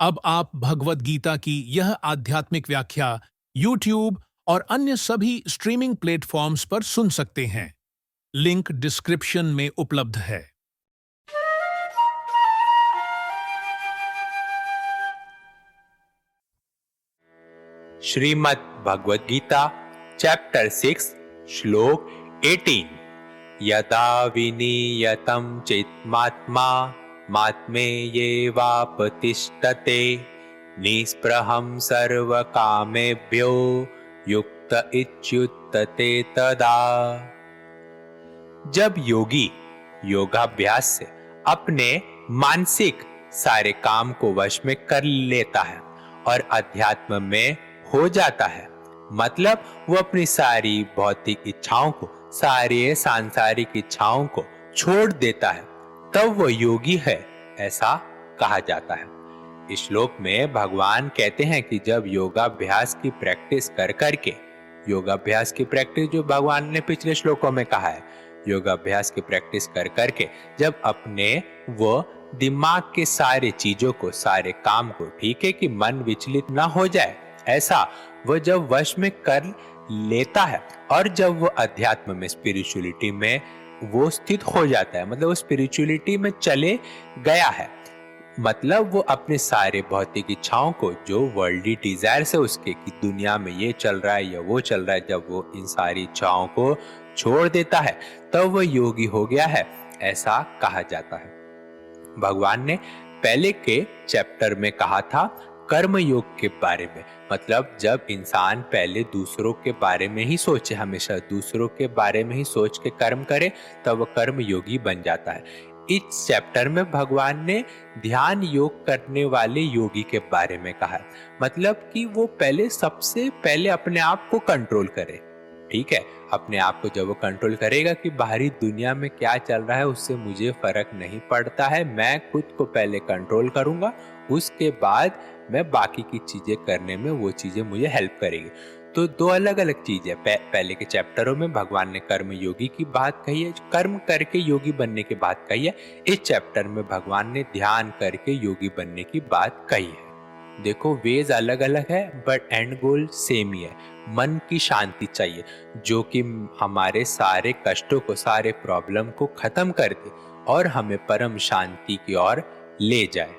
अब आप भगवद गीता की यह आध्यात्मिक व्याख्या YouTube और अन्य सभी स्ट्रीमिंग प्लेटफॉर्म्स पर सुन सकते हैं। लिंक डिस्क्रिप्शन में उपलब्ध है। श्रीमद् भगवद गीता चैप्टर 6 श्लोक 18 यदा विनीयतं चेत्मात्मा मात्मेयेवापतिष्ठते निस्पृहं सर्वकामेभ्यो युक्त इत्युत्तते तदा। जब योगी योगाभ्यास से अपने मानसिक सारे काम को वश में कर लेता है और अध्यात्म में हो जाता है, मतलब वो अपनी सारी भौतिक इच्छाओं को, सारी सांसारिक इच्छाओं को छोड़ देता है, तब वो योगी है, ऐसा कहा जाता है। इस श्लोक में भगवान कहते हैं कि जब योगाभ्यास की प्रैक्टिस कर करके, योगाभ्यास की प्रैक्टिस जो भगवान ने पिछले श्लोकों में कहा है, योगाभ्यास की प्रैक्टिस कर करके जब अपने वो दिमाग के सारे चीजों को, सारे काम को, ठीक है कि मन विचलित ना हो जाए, ऐसा वो जब वश में कर लेता है और जब वो अध्यात्म में, स्पिरिचुअलिटी में वो स्थित हो जाता है, मतलब वो स्पिरिचुअलिटी में चले गया है, मतलब वो अपने सारे भौतिक इच्छाओं को, जो वर्ल्डली डिजायर्स है उसके, कि दुनिया में ये चल रहा है या वो चल रहा है, जब वो इन सारी इच्छाओं को छोड़ देता है तब वो योगी हो गया है, ऐसा कहा जाता है। भगवान ने पहले के चैप्टर में कहा था कर्म योग के बारे में, मतलब जब इंसान पहले दूसरों के बारे में ही सोचे, हमेशा दूसरों के बारे में ही सोच के कर्म करे, तब वो कर्म योगी बन जाता है। इस चैप्टर में भगवान ने ध्यान योग करने वाले योगी के बारे में कहा है, मतलब कि वो पहले, सबसे पहले अपने आप को कंट्रोल करे, ठीक है। अपने आप को जब वो कंट्रोल करेगा कि बाहरी दुनिया में क्या चल रहा है उससे मुझे फर्क नहीं पड़ता है, मैं खुद को पहले कंट्रोल करूंगा, उसके बाद मैं बाकी की चीजें करने में वो चीजें मुझे हेल्प करेगी। तो दो अलग अलग चीज है। पहले के चैप्टरों में भगवान ने कर्म योगी की बात कही है, कर्म करके योगी बनने की बात कही है। इस चैप्टर में भगवान ने ध्यान करके योगी बनने की बात कही है। देखो, वेज अलग अलग है बट एंड गोल सेम ही है। मन की शांति चाहिए जो कि हमारे सारे कष्टों को, सारे प्रॉब्लम को खत्म कर दे और हमें परम शांति की ओर ले जाए।